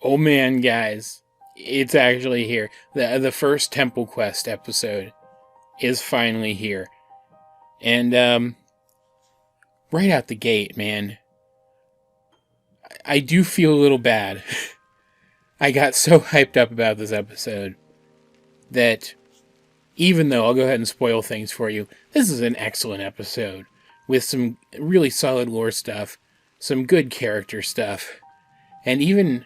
Oh man, guys, it's actually here. The first Temple Quest episode is finally here. And, right out the gate, man, I do feel a little bad. I got so hyped up about this episode that even though I'll go ahead and spoil things for you, this is an excellent episode with some really solid lore stuff, some good character stuff, and even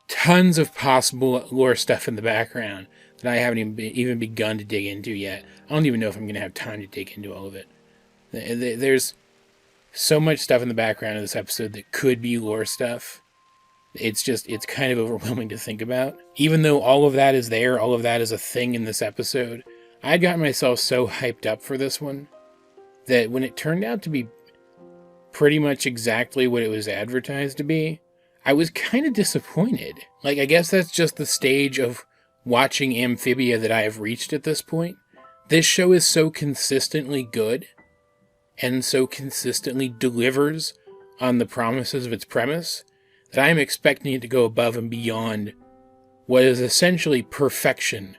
tons of possible lore stuff in the background that I haven't even begun to dig into yet. I don't even know if I'm going to have time to dig into all of it. There's so much stuff in the background of this episode that could be lore stuff. It's kind of overwhelming to think about. Even though all of that is there, all of that is a thing in this episode, I'd gotten myself so hyped up for this one that when it turned out to be pretty much exactly what it was advertised to be, I was kind of disappointed. Like, I guess that's just the stage of watching Amphibia that I have reached at this point. This show is so consistently good and so consistently delivers on the promises of its premise that I am expecting it to go above and beyond what is essentially perfection,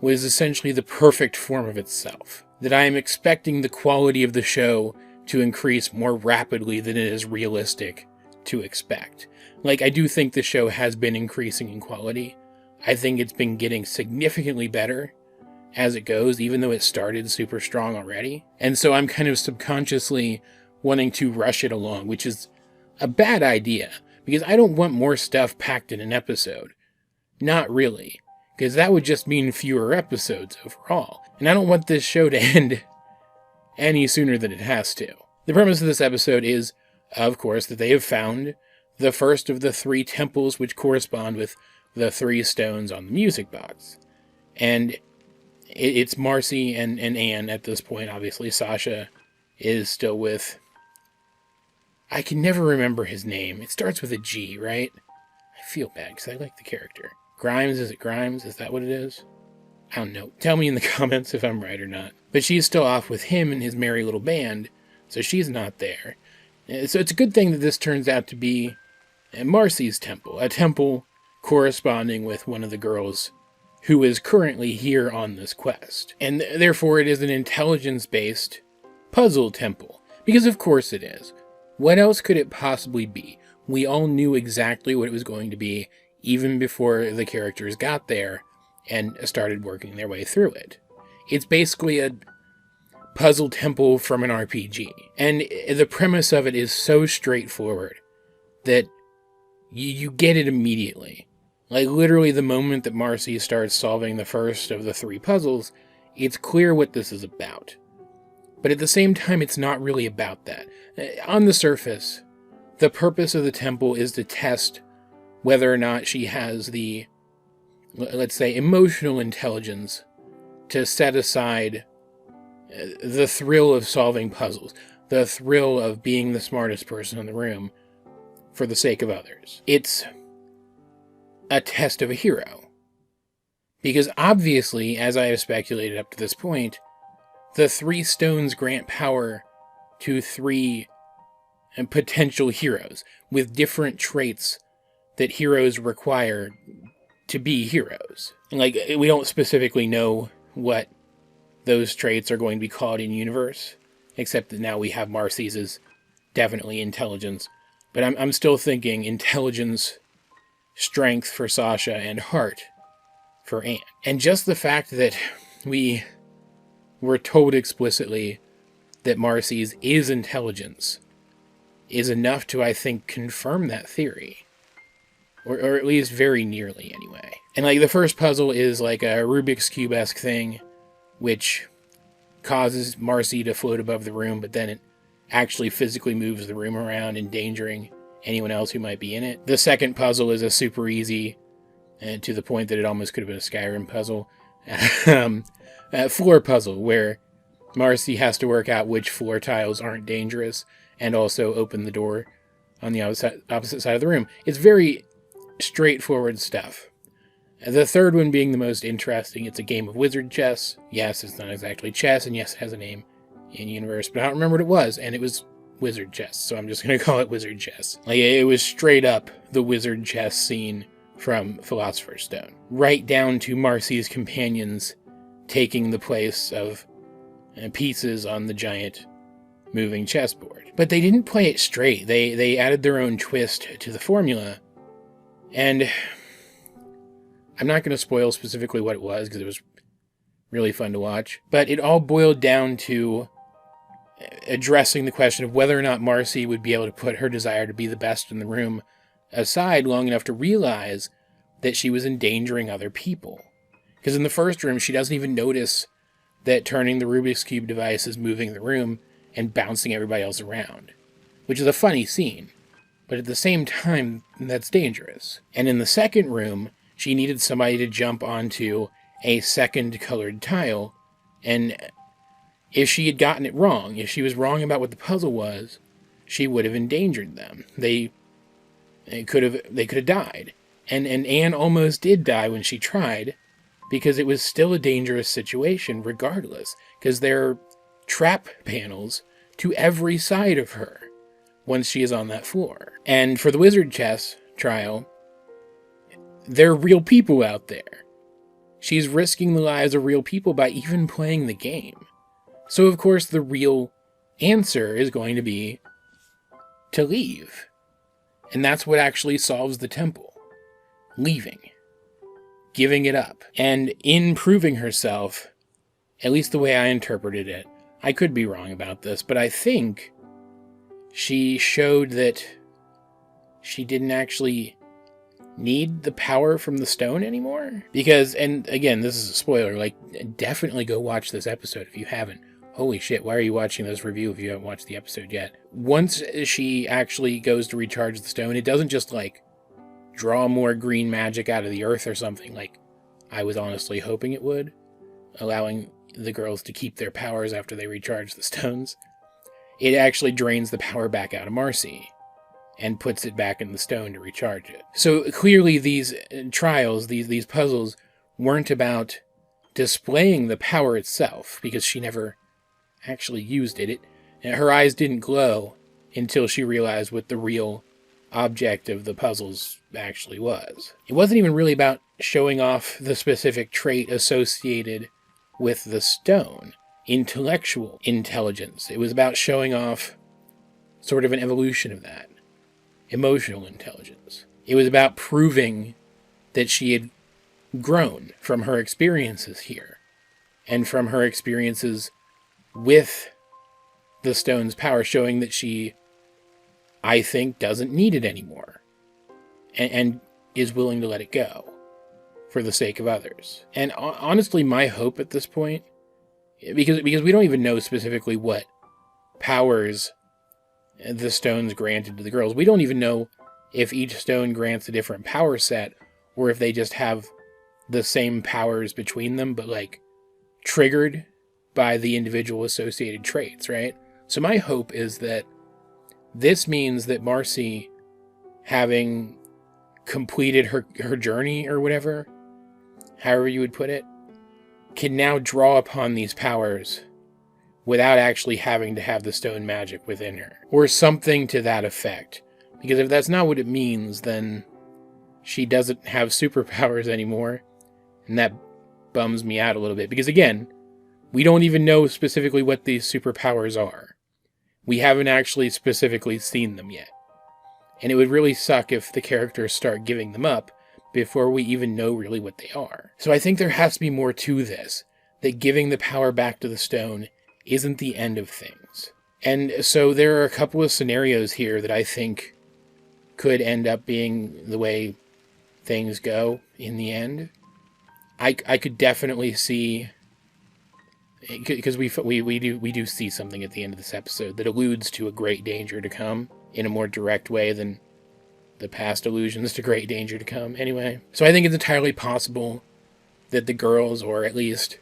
what is essentially the perfect form of itself. That I am expecting the quality of the show to increase more rapidly than it is realistic to expect. Like, I do think the show has been increasing in quality. I think it's been getting significantly better as it goes, even though it started super strong already. And so I'm kind of subconsciously wanting to rush it along, which is a bad idea, because I don't want more stuff packed in an episode. Not really, because that would just mean fewer episodes overall. And I don't want this show to end any sooner than it has to. The premise of this episode is, of course, that they have found the first of the 3 temples which correspond with the 3 stones on the music box. And it's Marcy and Anne at this point. Obviously, Sasha is still with... I can never remember his name. It starts with a G, right? I feel bad because I like the character. Grimes, is it Grimes? Is that what it is? I don't know. Tell me in the comments if I'm right or not. But she's still off with him and his merry little band, so she's not there. So it's a good thing that this turns out to be Marcy's temple, a temple corresponding with one of the girls who is currently here on this quest. And therefore it is an intelligence-based puzzle temple, because of course it is. What else could it possibly be? We all knew exactly what it was going to be, even before the characters got there and started working their way through it. It's basically a puzzle temple from an RPG. And the premise of it is so straightforward that you get it immediately. Like, literally the moment that Marcy starts solving the first of the 3 puzzles, it's clear what this is about. But at the same time, it's not really about that. On the surface, the purpose of the temple is to test whether or not she has the, let's say, emotional intelligence to set aside the thrill of solving puzzles, the thrill of being the smartest person in the room for the sake of others. It's a test of a hero. Because obviously, as I have speculated up to this point, the 3 stones grant power to 3 potential heroes with different traits that heroes require to be heroes. Like, we don't specifically know what those traits are going to be called in universe, except that now we have Marcy's as definitely intelligence. But I'm still thinking intelligence, strength for Sasha, and heart for Anne. And just the fact that we were told explicitly that Marcy's is intelligence is enough to, I think, confirm that theory. Or at least very nearly, anyway. And, like, the first puzzle is, like, a Rubik's Cube-esque thing, which causes Marcy to float above the room, but then it actually physically moves the room around, endangering anyone else who might be in it. The second puzzle is a super easy, and to the point that it almost could have been a Skyrim puzzle, floor puzzle, where Marcy has to work out which floor tiles aren't dangerous, and also open the door on the opposite side of the room. It's very straightforward stuff. The third one being the most interesting. It's a game of wizard chess. Yes, it's not exactly chess, and yes, it has a name in universe, but I don't remember what it was, and it was wizard chess, so I'm just going to call it wizard chess. Like, it was straight up the wizard chess scene from Philosopher's Stone. Right down to Marcy's companions taking the place of pieces on the giant moving chessboard. But they didn't play it straight. They added their own twist to the formula. And I'm not going to spoil specifically what it was, because it was really fun to watch. But it all boiled down to addressing the question of whether or not Marcy would be able to put her desire to be the best in the room aside long enough to realize that she was endangering other people. Because in the first room, she doesn't even notice that turning the Rubik's Cube device is moving the room and bouncing everybody else around, which is a funny scene, but at the same time, that's dangerous. And in the second room, she needed somebody to jump onto a second colored tile, and if she had gotten it wrong, if she was wrong about what the puzzle was, she would have endangered them. They could have died. And Anne almost did die when she tried, because it was still a dangerous situation regardless, because there are trap panels to every side of her once she is on that floor. And for the wizard chess trial, there are real people out there. She's risking the lives of real people by even playing the game. So of course the real answer is going to be to leave. And that's what actually solves the temple. Leaving. Giving it up. And in proving herself, at least the way I interpreted it, I could be wrong about this, but I think she showed that she didn't actually need the power from the stone anymore. Because, and again, this is a spoiler, like, definitely go watch this episode if you haven't. Holy shit, why are you watching this review if you haven't watched the episode yet? Once she actually goes to recharge the stone, it doesn't just, like, draw more green magic out of the earth or something, like I was honestly hoping it would, allowing the girls to keep their powers after they recharge the stones. It actually drains the power back out of Marcy and puts it back in the stone to recharge it. So clearly these trials, these puzzles, weren't about displaying the power itself, because she never actually used it. Her eyes didn't glow until she realized what the real object of the puzzles actually was. It wasn't even really about showing off the specific trait associated with the stone, intellectual intelligence. It was about showing off sort of an evolution of that, emotional intelligence. It was about proving that she had grown from her experiences here and from her experiences with the stone's power, showing that she, I think, doesn't need it anymore and is willing to let it go for the sake of others. And honestly, my hope at this point, because we don't even know specifically what powers the stones granted to the girls. We don't even know if each stone grants a different power set, or if they just have the same powers between them, but like triggered by the individual associated traits, right? So my hope is that this means that Marcy, having completed her journey or whatever, however you would put it, can now draw upon these powers without actually having to have the stone magic within her, or something to that effect. Because if that's not what it means, then she doesn't have superpowers anymore, and that bums me out a little bit. Because again, we don't even know specifically what these superpowers are. We haven't actually specifically seen them yet. And it would really suck if the characters start giving them up before we even know really what they are. So I think there has to be more to this, that giving the power back to the stone isn't the end of things. And so there are a couple of scenarios here that I think could end up being the way things go in the end. I could definitely see, because we do see something at the end of this episode that alludes to a great danger to come in a more direct way than the past allusions to great danger to come. Anyway, so I think it's entirely possible that the girls, or at least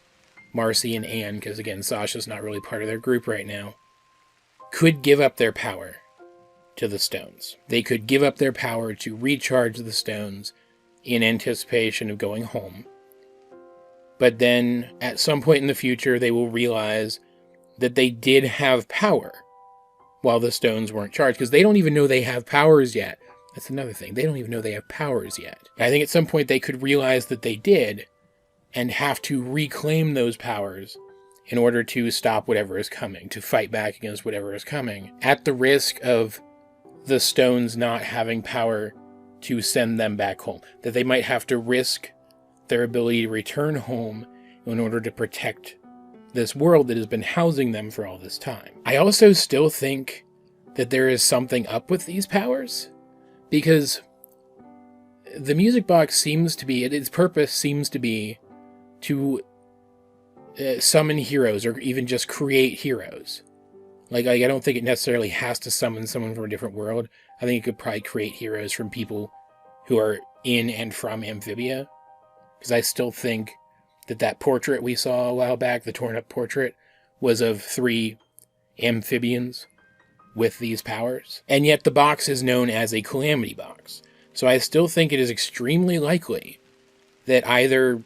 Marcy and Anne, because again, Sasha's not really part of their group right now, could give up their power to the stones. They could give up their power to recharge the stones in anticipation of going home. But then, at some point in the future, they will realize that they did have power while the stones weren't charged, because they don't even know they have powers yet. That's another thing. They don't even know they have powers yet. I think at some point they could realize that they did and have to reclaim those powers in order to stop whatever is coming, to fight back against whatever is coming, at the risk of the stones not having power to send them back home. That they might have to risk their ability to return home in order to protect this world that has been housing them for all this time. I also still think that there is something up with these powers, because the music box seems to be, its purpose seems to be to summon heroes, or even just create heroes. Like, I don't think it necessarily has to summon someone from a different world. I think it could probably create heroes from people who are in and from Amphibia. Because I still think that portrait we saw a while back, the torn up portrait, was of 3 amphibians with these powers. And yet the box is known as a calamity box. So I still think it is extremely likely that either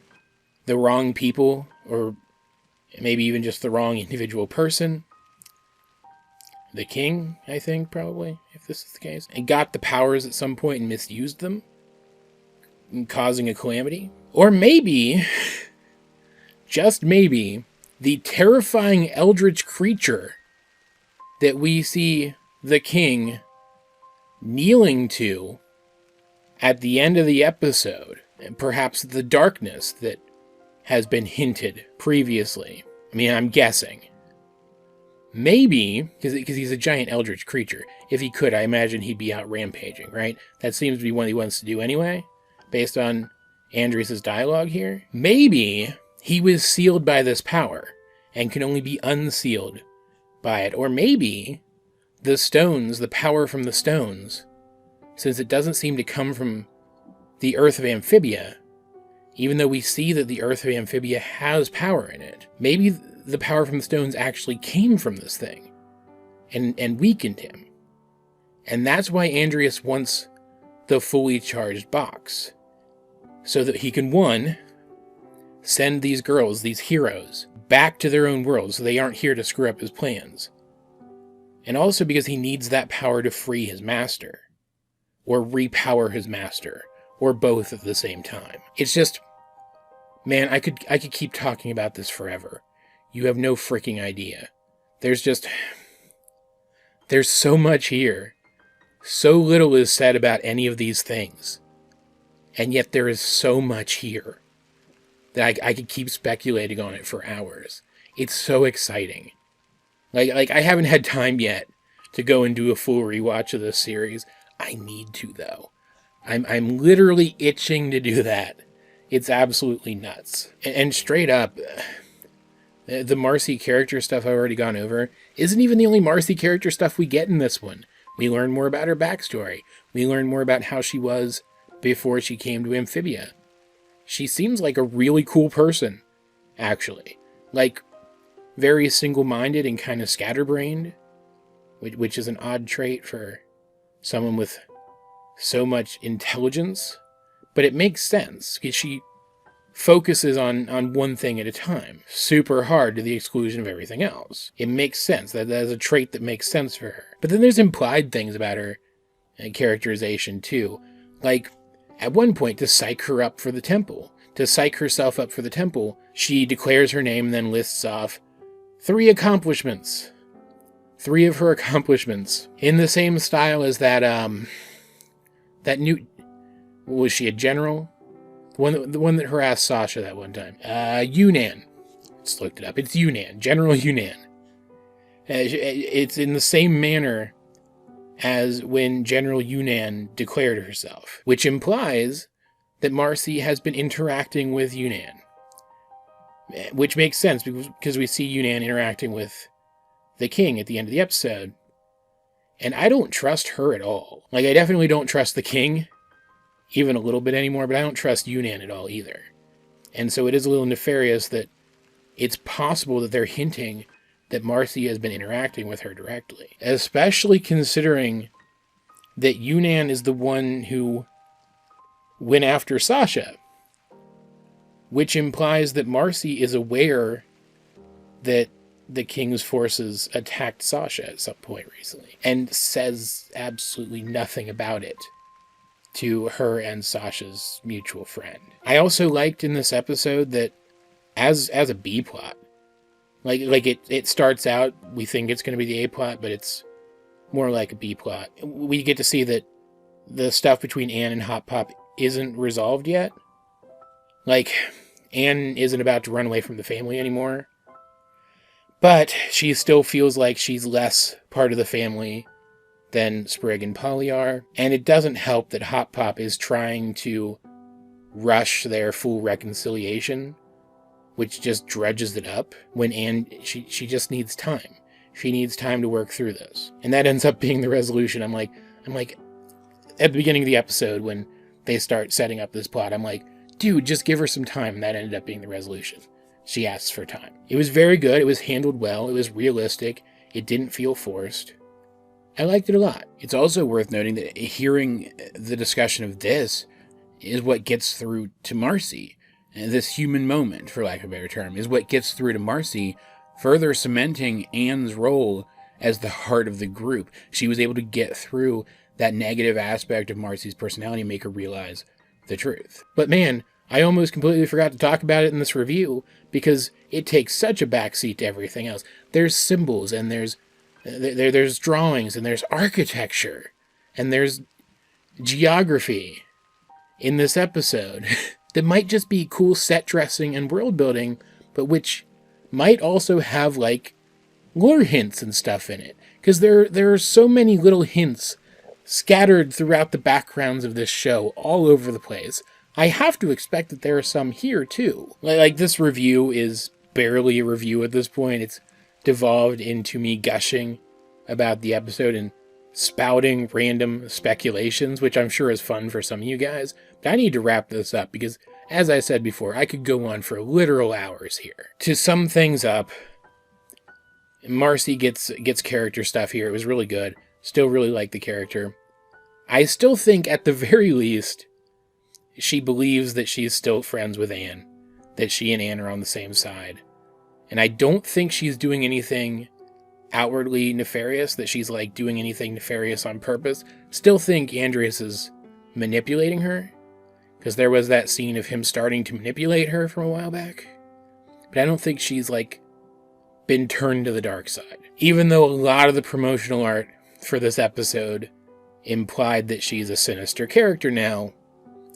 the wrong people, or maybe even just the wrong individual person, the king, I think, probably, if this is the case, and got the powers at some point and misused them, causing a calamity. Or maybe, just maybe, the terrifying eldritch creature that we see the king kneeling to at the end of the episode, and perhaps the darkness that has been hinted previously. I mean, I'm guessing. Maybe, because he's a giant eldritch creature. If he could, I imagine he'd be out rampaging, right? That seems to be what he wants to do anyway, based on Andrias' dialogue here. Maybe he was sealed by this power and can only be unsealed by it. Or maybe the stones, the power from the stones, since it doesn't seem to come from the Earth of Amphibia, even though we see that the Earth of Amphibia has power in it, maybe the power from the stones actually came from this thing and weakened him. And that's why Andrias wants the fully charged box, so that he can, 1, send these girls, these heroes, back to their own world so they aren't here to screw up his plans. And also because he needs that power to free his master, or repower his master, or both at the same time. It's just, man, I could keep talking about this forever. You have no freaking idea. There's so much here. So little is said about any of these things. And yet there is so much here that I could keep speculating on it for hours. It's so exciting. Like I haven't had time yet to go and do a full rewatch of this series. I need to, though. I'm literally itching to do that. It's absolutely nuts. And straight up, the Marcy character stuff I've already gone over isn't even the only Marcy character stuff we get in this one. We learn more about her backstory. We learn more about how she was before she came to Amphibia. She seems like a really cool person, actually. Like, very single-minded and kind of scatterbrained, which is an odd trait for someone with so much intelligence. But it makes sense, because she focuses on one thing at a time, super hard to the exclusion of everything else. It makes sense. That is a trait that makes sense for her. But then there's implied things about her characterization, too. Like, at one point, to psych her up for the temple, to psych herself up for the temple, she declares her name and then lists off 3 accomplishments. 3 of her accomplishments. In the same style as that new... Was she a general? The one that harassed Sasha that one time. Yunnan. Just looked it up. It's Yunnan. General Yunnan. It's in the same manner as when General Yunnan declared herself, which implies that Marcy has been interacting with Yunnan. Which makes sense, because we see Yunnan interacting with the king at the end of the episode. And I don't trust her at all. Like, I definitely don't trust the king, even a little bit anymore, but I don't trust Yunnan at all either. And so it is a little nefarious that it's possible that they're hinting that Marcy has been interacting with her directly. Especially considering that Yunnan is the one who went after Sasha, which implies that Marcy is aware that the King's forces attacked Sasha at some point recently, and says absolutely nothing about it to her and Sasha's mutual friend. I also liked in this episode that as a B plot, like it starts out, we think it's going to be the A plot, but it's more like a B plot. We get to see that the stuff between Anne and Hop Pop isn't resolved yet. Like, Anne isn't about to run away from the family anymore, but she still feels like she's less part of the family than Sprig and Polly are, and it doesn't help that Hop Pop is trying to rush their full reconciliation, which just drudges it up, when Anne, she just needs time. She needs time to work through this. And that ends up being the resolution. I'm like, at the beginning of the episode, when they start setting up this plot, I'm like, dude, just give her some time, and that ended up being the resolution. She asks for time. It was very good, it was handled well, it was realistic, it didn't feel forced. I liked it a lot. It's also worth noting that hearing the discussion of this is what gets through to Marcy. And this human moment, for lack of a better term, is what gets through to Marcy, further cementing Anne's role as the heart of the group. She was able to get through that negative aspect of Marcy's personality and make her realize the truth. But man, I almost completely forgot to talk about it in this review, because it takes such a backseat to everything else. There's symbols, and there's drawings, and there's architecture, and there's geography in this episode that might just be cool set dressing and world building, but which might also have like lore hints and stuff in it, because there are so many little hints scattered throughout the backgrounds of this show all over the place. I have to expect that there are some here too. Like this review is barely a review at this point. It's devolved into me gushing about the episode and spouting random speculations, which I'm sure is fun for some of you guys. But I need to wrap this up because, as I said before, I could go on for literal hours here. To sum things up, Marcy gets character stuff here. It was really good. Still really like the character. I still think, at the very least, she believes that she's still friends with Anne. That she and Anne are on the same side. And I don't think she's doing anything outwardly nefarious, that she's like doing anything nefarious on purpose. Still think Andreas is manipulating her, because there was that scene of him starting to manipulate her from a while back. But I don't think she's like been turned to the dark side. Even though a lot of the promotional art for this episode implied that she's a sinister character now,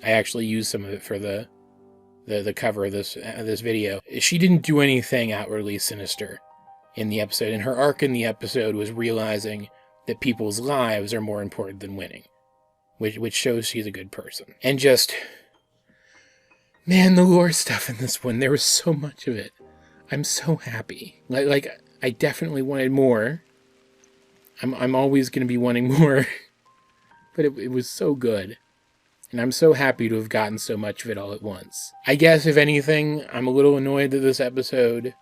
I actually used some of it for the cover of this video. She didn't do anything outwardly sinister in the episode, and her arc in the episode was realizing that people's lives are more important than winning, which shows she's a good person. And just, man, the lore stuff in this one, there was so much of it. I'm so happy. Like I definitely wanted more. I'm always going to be wanting more, but it was so good. And I'm so happy to have gotten so much of it all at once. I guess, if anything, I'm a little annoyed that this episode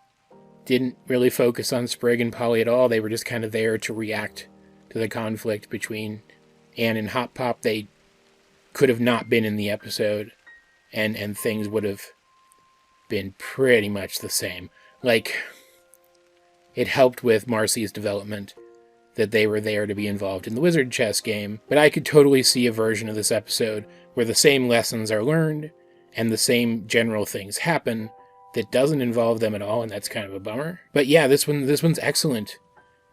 didn't really focus on Sprig and Polly at all. They were just kind of there to react to the conflict between Anne and Hop Pop. They could have not been in the episode, and things would have been pretty much the same. Like, it helped with Marcy's development that they were there to be involved in the wizard chess game, but I could totally see a version of this episode where the same lessons are learned and the same general things happen that doesn't involve them at all, and that's kind of a bummer. But yeah, this one's excellent.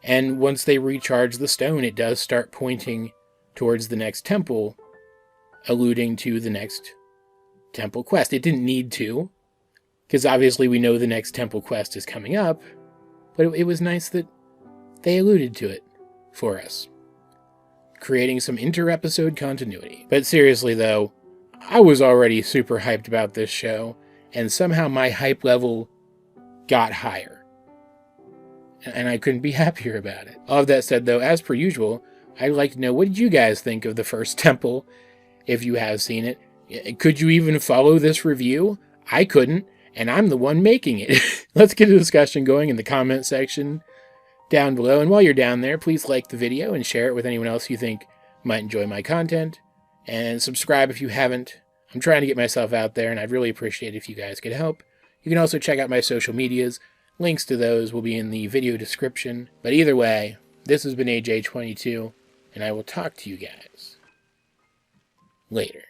And once they recharge the stone, it does start pointing towards the next temple, alluding to the next temple quest. It didn't need to, because obviously we know the next temple quest is coming up, but it was nice that they alluded to it for us, creating some inter-episode continuity. But seriously though, I was already super hyped about this show, and somehow my hype level got higher. And I couldn't be happier about it. All of that said though, as per usual, I'd like to know, what did you guys think of the first temple, if you have seen it? Could you even follow this review? I couldn't, and I'm the one making it. Let's get a discussion going in the comment section down below. And while you're down there, please like the video and share it with anyone else you think might enjoy my content. And subscribe if you haven't. I'm trying to get myself out there, and I'd really appreciate it if you guys could help. You can also check out my social medias. Links to those will be in the video description. But either way, this has been AJ22, and I will talk to you guys later.